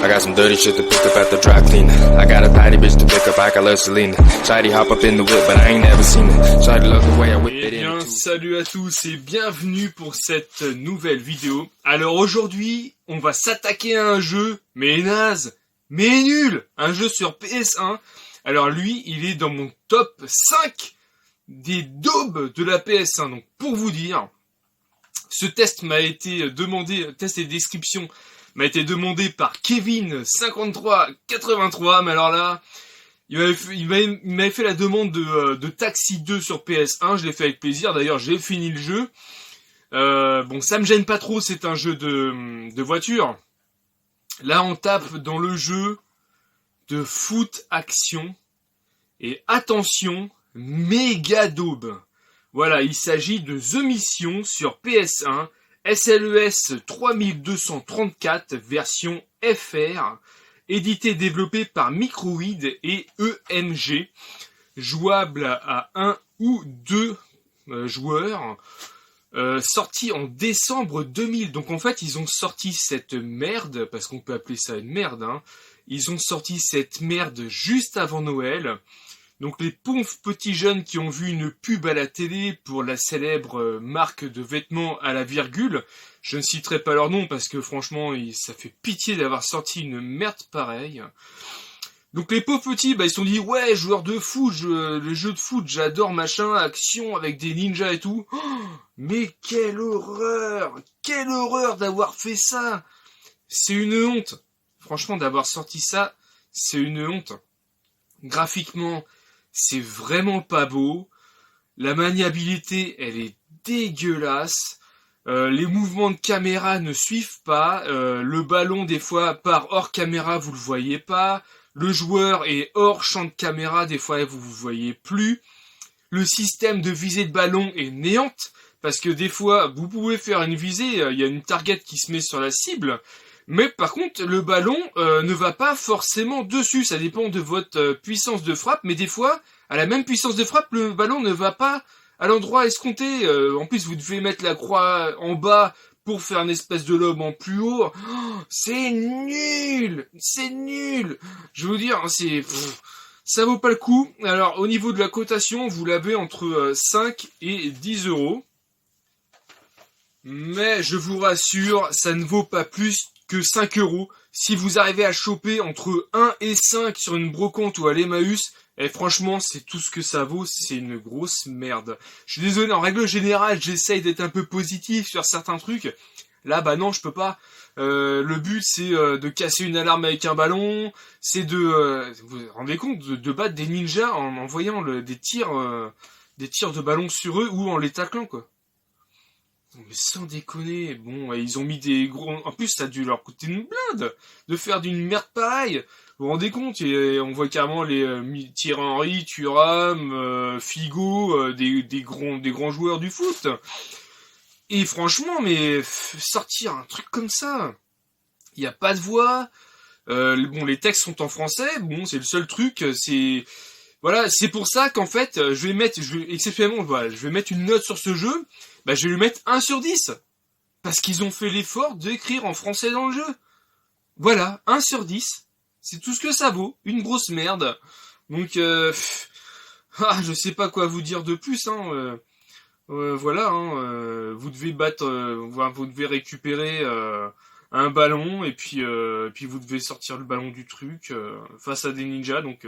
I got some dirty shit to pick up at the dry clean. I got a tidy bitch to pick up, I got Selena. Shady hop up in the whip, but I ain't never seen it. Shady love the way I whip it in. Bien, salut à tous et bienvenue pour cette nouvelle vidéo. Alors aujourd'hui, on va s'attaquer à un jeu, mais naze, mais nul. Un jeu sur PS1. Alors lui, il est dans mon top 5 des daubes de la PS1. Donc pour vous dire, ce test m'a été demandé, test et description m'a été demandé par Kevin5383. Mais alors là, il m'avait fait la demande de Taxi 2 sur PS1. Je l'ai fait avec plaisir. D'ailleurs, j'ai fini le jeu. Bon, ça me gêne pas trop. C'est un jeu de voiture. Là, on tape dans le jeu de foot action. Et attention, méga daube. Voilà, il s'agit de The Mission sur PS1, SLES 3234 version FR, édité et développé par Microïd et EMG, jouable à 1 ou 2 joueurs, sorti en décembre 2000. Donc en fait, ils ont sorti cette merde, parce qu'on peut appeler ça une merde, hein. Ils ont sorti cette merde juste avant Noël. Donc les pauvres petits jeunes qui ont vu une pub à la télé pour la célèbre marque de vêtements à la virgule, je ne citerai pas leur nom parce que franchement ça fait pitié d'avoir sorti une merde pareille. Donc les pauvres petits, ils se sont dit ouais, joueur de foot, le jeu de foot, j'adore machin, action avec des ninjas et tout. Oh, mais quelle horreur d'avoir fait ça. C'est une honte. Franchement, d'avoir sorti ça, c'est une honte. Graphiquement, c'est vraiment pas beau. La maniabilité, elle est dégueulasse. Les mouvements de caméra ne suivent pas. Le ballon, des fois, part hors caméra, vous le voyez pas. Le joueur est hors champ de caméra, des fois, vous vous voyez plus. Le système de visée de ballon est néante, parce que des fois, vous pouvez faire une visée, il y a une target qui se met sur la cible. Mais par contre, le ballon ne va pas forcément dessus. Ça dépend de votre puissance de frappe. Mais des fois, à la même puissance de frappe, le ballon ne va pas à l'endroit escompté. En plus, vous devez mettre la croix en bas pour faire une espèce de lobe en plus haut. Oh, c'est nul. Je veux dire, ça vaut pas le coup. Alors, au niveau de la cotation, vous l'avez entre 5 et 10 euros. Mais je vous rassure, ça ne vaut pas plus que 5 euros. Si vous arrivez à choper entre 1 et 5 sur une brocante ou à l'Emmaüs, et franchement, c'est tout ce que ça vaut, c'est une grosse merde. Je suis désolé, en règle générale, j'essaye d'être un peu positif sur certains trucs. Là, non, je peux pas. Le but, c'est de casser une alarme avec un ballon, c'est de... vous vous rendez compte de battre des ninjas en envoyant des tirs de ballon sur eux ou en les taclant, quoi. Mais sans déconner, bon, ils ont mis des gros... En plus, ça a dû leur coûter une blinde de faire d'une merde pareille. Vous vous rendez compte, et on voit carrément les Thierry Henry, Thuram, Figo, des grands joueurs du foot. Et franchement, mais sortir un truc comme ça, il n'y a pas de voix. Bon, les textes sont en français, bon, c'est le seul truc, c'est... Voilà, c'est pour ça qu'en fait, exceptionnellement, voilà, je vais mettre une note sur ce jeu. Je vais lui mettre 1 sur 10. Parce qu'ils ont fait l'effort d'écrire en français dans le jeu. Voilà, 1 sur 10. C'est tout ce que ça vaut. Une grosse merde. Donc, je sais pas quoi vous dire de plus, hein. Voilà, hein. Vous devez vous devez récupérer un ballon, et puis vous devez sortir le ballon du truc face à des ninjas, donc...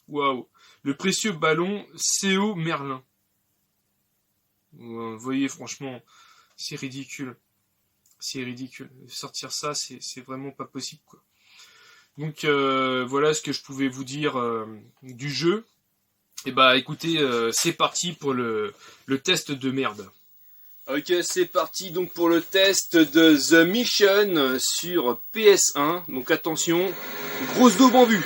Waouh, le précieux ballon CO Merlin. Vous voyez, franchement, c'est ridicule. Sortir ça, c'est vraiment pas possible, quoi. Donc voilà ce que je pouvais vous dire du jeu. Et écoutez, c'est parti pour le test de merde. Ok, c'est parti donc pour le test de The Mission sur PS1. Donc attention, grosse daube en vue.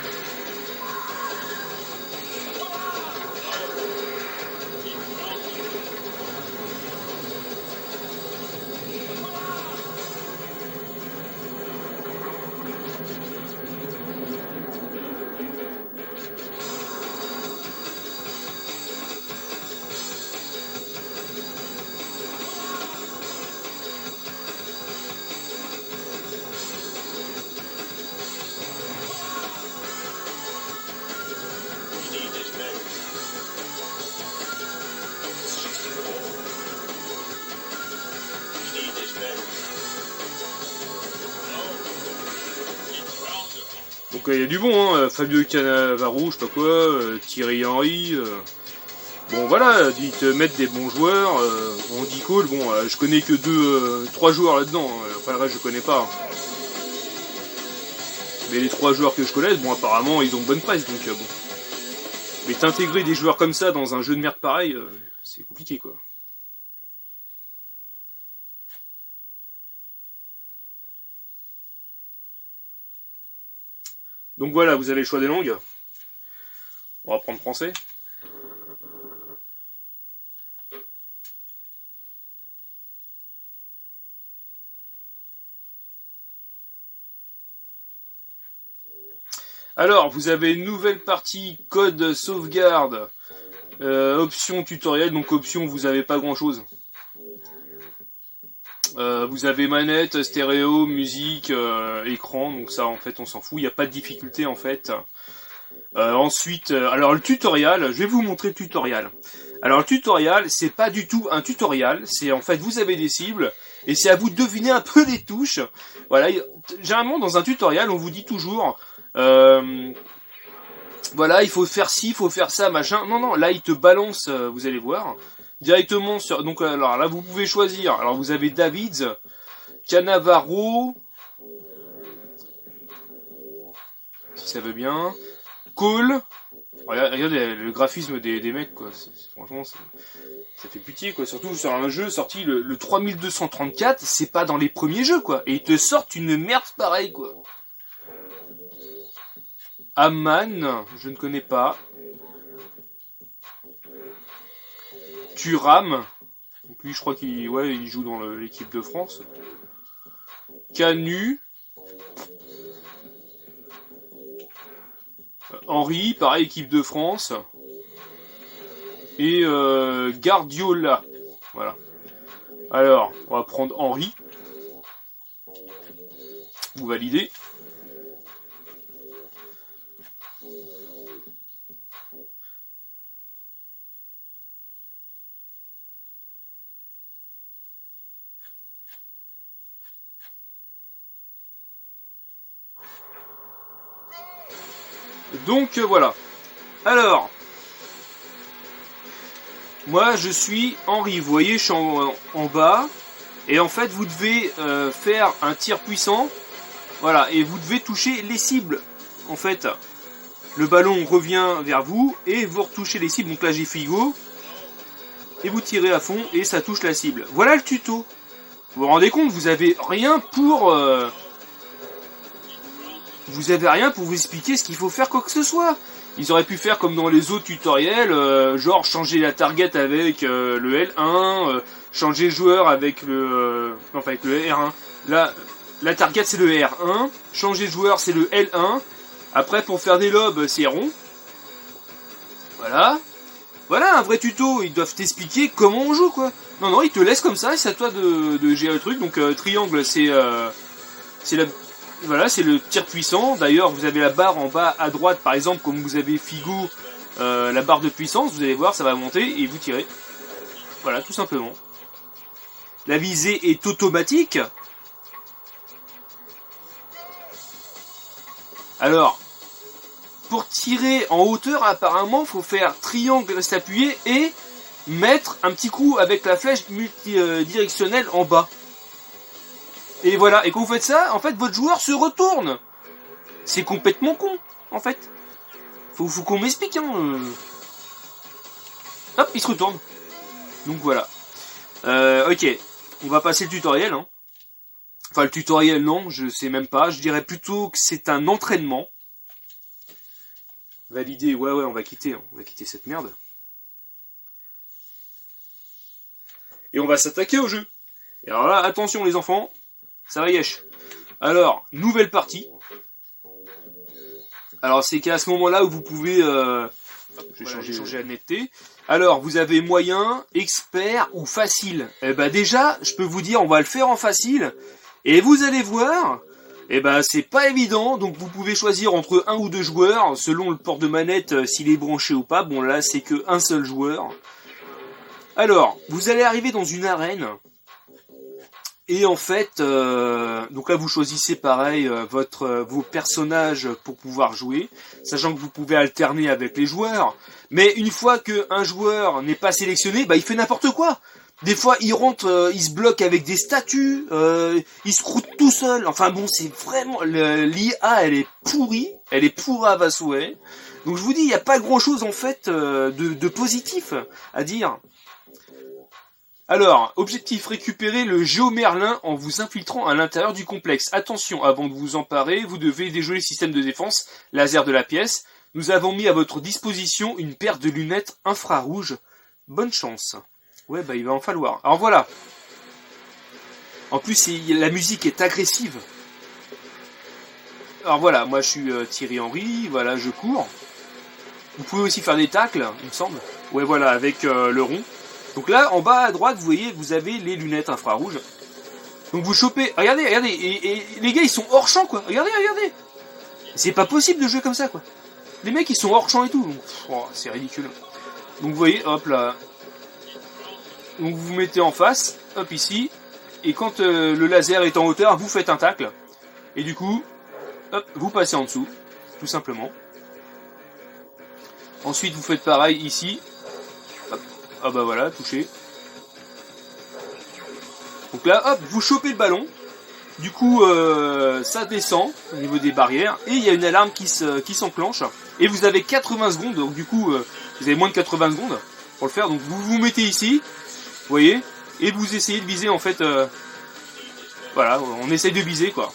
Donc il y a du bon, hein, Fabio Cannavaro, je sais pas quoi, Thierry Henry. Bon voilà, ils te mettent des bons joueurs. Andy Cole, bon, je connais que 3 joueurs là-dedans. Enfin le reste je connais pas. Mais les 3 joueurs que je connais, bon apparemment ils ont bonne presse, donc bon. Mais t'intégrer des joueurs comme ça dans un jeu de merde pareil, c'est compliqué quoi. Donc voilà, vous avez le choix des langues. On va prendre français. Alors, vous avez une nouvelle partie, code sauvegarde, option tutoriel, donc option, vous avez pas grand chose. Vous avez manette, stéréo, musique, écran, donc ça en fait on s'en fout, il n'y a pas de difficulté en fait. Ensuite, alors le tutoriel, je vais vous montrer le tutoriel. Alors le tutoriel, c'est pas du tout un tutoriel, c'est en fait vous avez des cibles, et c'est à vous de deviner un peu les touches. Voilà, généralement dans un tutoriel on vous dit toujours... voilà, il faut faire ci, il faut faire ça, machin. Non, non, là, il te balance, vous allez voir, directement sur... Donc, alors là, vous pouvez choisir. Alors, vous avez Davids, Cannavaro, si ça veut bien, Cole. Regardez le graphisme des mecs, quoi. Franchement, ça fait pitié, quoi. Surtout sur un jeu sorti le 3234, c'est pas dans les premiers jeux, quoi. Et ils te sortent une merde pareille, quoi. Aman, je ne connais pas. Thuram, donc lui je crois qu'il joue dans l'équipe de France. Canu. Henry, pareil, équipe de France. Et Guardiola. Voilà. Alors, on va prendre Henry. Vous validez. Donc voilà. Alors, moi je suis Henry, vous voyez je suis en bas, et en fait vous devez faire un tir puissant, voilà, et vous devez toucher les cibles, en fait. Le ballon revient vers vous, et vous retouchez les cibles, donc là j'ai Figo, et vous tirez à fond, et ça touche la cible. Voilà le tuto. Vous vous rendez compte, vous avez rien pour... vous avez rien pour vous expliquer ce qu'il faut faire quoi que ce soit. Ils auraient pu faire comme dans les autres tutoriels, genre changer la target avec le L1, changer le joueur avec le R1. Là, la target c'est le R1, changer le joueur c'est le L1. Après pour faire des lobes c'est rond. Voilà. Voilà un vrai tuto, ils doivent t'expliquer comment on joue quoi. Non non, ils te laissent comme ça et c'est à toi de gérer le truc. Donc triangle c'est la... Voilà, c'est le tir puissant. D'ailleurs, vous avez la barre en bas à droite, par exemple, comme vous avez Figo, la barre de puissance. Vous allez voir, ça va monter et vous tirez. Voilà, tout simplement. La visée est automatique. Alors, pour tirer en hauteur, apparemment, il faut faire triangle, reste appuyé et mettre un petit coup avec la flèche multidirectionnelle en bas. Et voilà, et quand vous faites ça, en fait, votre joueur se retourne. C'est complètement con, en fait. Faut qu'on m'explique, hein. Hop, il se retourne. Donc voilà. Ok, on va passer le tutoriel, hein. Enfin, le tutoriel, non, je sais même pas. Je dirais plutôt que c'est un entraînement. Validé, ouais, on va quitter cette merde. Et on va s'attaquer au jeu. Et alors là, attention les enfants. Ça va yesh. Alors, nouvelle partie. Alors, c'est qu'à ce moment-là où vous pouvez... je vais changer la netteté. Alors, vous avez moyen, expert ou facile. Eh ben déjà, je peux vous dire, on va le faire en facile. Et vous allez voir, eh ben c'est pas évident. Donc, vous pouvez choisir entre 1 ou 2 joueurs, selon le port de manette, s'il est branché ou pas. Bon, là, c'est que un seul joueur. Alors, vous allez arriver dans une arène... Et en fait, donc là vous choisissez pareil vos personnages pour pouvoir jouer, sachant que vous pouvez alterner avec les joueurs. Mais une fois qu'un joueur n'est pas sélectionné, bah il fait n'importe quoi. Des fois il rentre, il se bloque avec des statues, il se croûte tout seul. Enfin bon, c'est vraiment l'IA, elle est pourrave à souhait. Donc je vous dis, il n'y a pas grand chose en fait de positif à dire. Alors, objectif, récupérer le Géomerlin en vous infiltrant à l'intérieur du complexe. Attention, avant de vous emparer, vous devez déjouer le système de défense laser de la pièce. Nous avons mis à votre disposition une paire de lunettes infrarouges. Bonne chance. Ouais, bah il va en falloir. Alors voilà. En plus, la musique est agressive. Alors voilà, moi je suis Thierry Henry, voilà, je cours. Vous pouvez aussi faire des tacles, il me semble. Ouais, voilà, avec le rond. Donc là, en bas à droite, vous voyez, vous avez les lunettes infrarouges. Donc vous chopez... Regardez, et les gars, ils sont hors champ, quoi. Regardez. C'est pas possible de jouer comme ça, quoi. Les mecs, ils sont hors champ et tout. Donc, c'est ridicule. Donc vous voyez, hop là. Donc vous vous mettez en face, hop ici. Et quand le laser est en hauteur, vous faites un tacle. Et du coup, hop, vous passez en dessous. Tout simplement. Ensuite, vous faites pareil ici. Hop. Ah bah voilà, touché. Donc là, hop, vous chopez le ballon. Du coup, ça descend au niveau des barrières. Et il y a une alarme qui s'enclenche. Et vous avez 80 secondes. Donc du coup, vous avez moins de 80 secondes pour le faire. Donc vous vous mettez ici. Vous voyez. Et vous essayez de viser en fait... voilà, on essaye de viser quoi.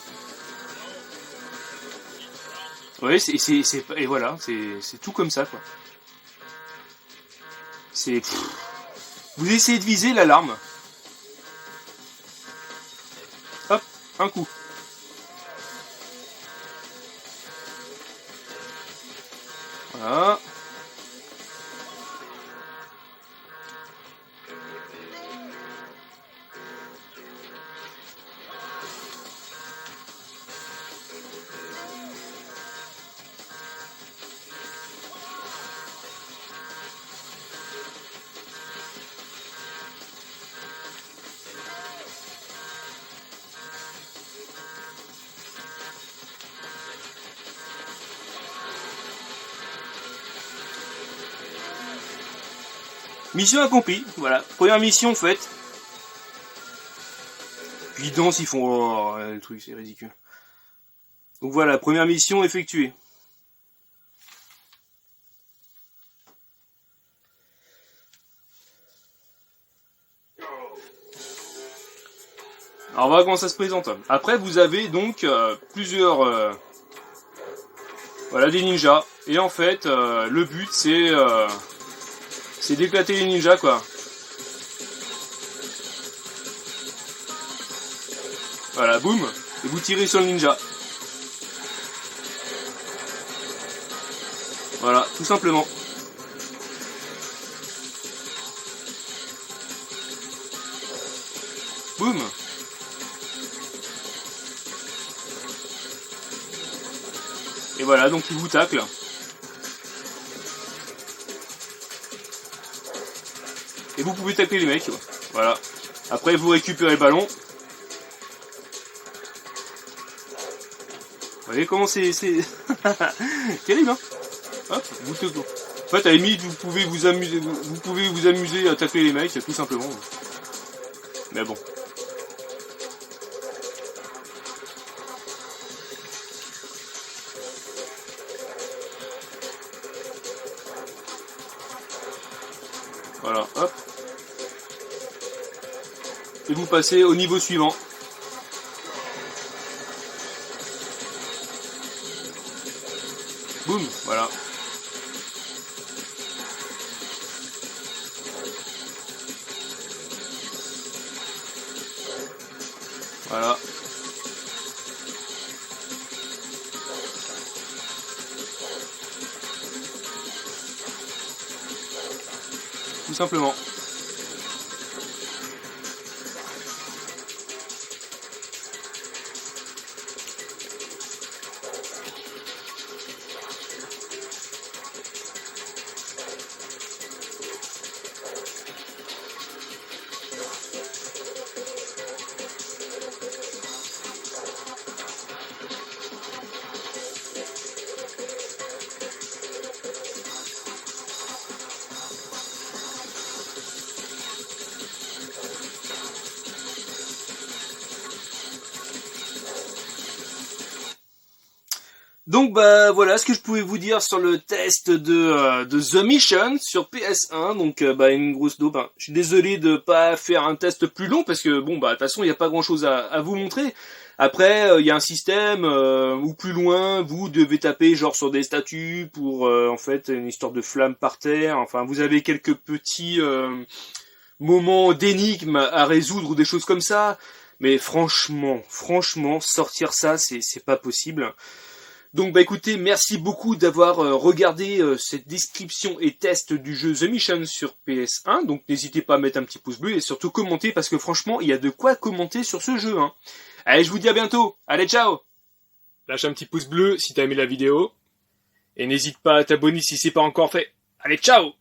Ouais, et voilà, c'est tout comme ça quoi. Vous essayez de viser l'alarme. Hop, un coup. Voilà. Mission accomplie, voilà. Première mission faite. Puis ils dansent, ils font... Oh, le truc, c'est ridicule. Donc voilà, première mission effectuée. Alors voilà comment ça se présente. Après, vous avez donc plusieurs... voilà, des ninjas. Et en fait, le but, c'est d'éclater les ninjas, quoi. Voilà, boum. Et vous tirez sur le ninja. Voilà, tout simplement. Boum. Et voilà, donc il vous tacle. Et vous pouvez tacler les mecs. Voilà. Après, vous récupérez le ballon. Vous voyez comment c'est... terrible, hein. Hop, vous te... En fait, à la limite, vous pouvez vous amuser à tacler les mecs, tout simplement. Mais bon. Voilà, hop. Et vous passez au niveau suivant. Boum, voilà. Voilà. Tout simplement. Donc bah voilà ce que je pouvais vous dire sur le test de The Mission sur PS1. Donc bah une grosse dope. Hein. Je suis désolé de pas faire un test plus long parce que bon bah de toute façon il n'y a pas grand chose à vous montrer. Après il y a un système où plus loin vous devez taper genre sur des statues pour en fait une histoire de flamme par terre. Enfin vous avez quelques petits moments d'énigmes à résoudre ou des choses comme ça. Mais franchement sortir ça c'est pas possible. Donc bah écoutez, merci beaucoup d'avoir regardé cette description et test du jeu The Mission sur PS1. Donc n'hésitez pas à mettre un petit pouce bleu et surtout commenter parce que franchement, il y a de quoi commenter sur ce jeu. Hein. Allez, je vous dis à bientôt. Allez, ciao. Lâche un petit pouce bleu si t'as aimé la vidéo. Et n'hésite pas à t'abonner si c'est pas encore fait. Allez, ciao.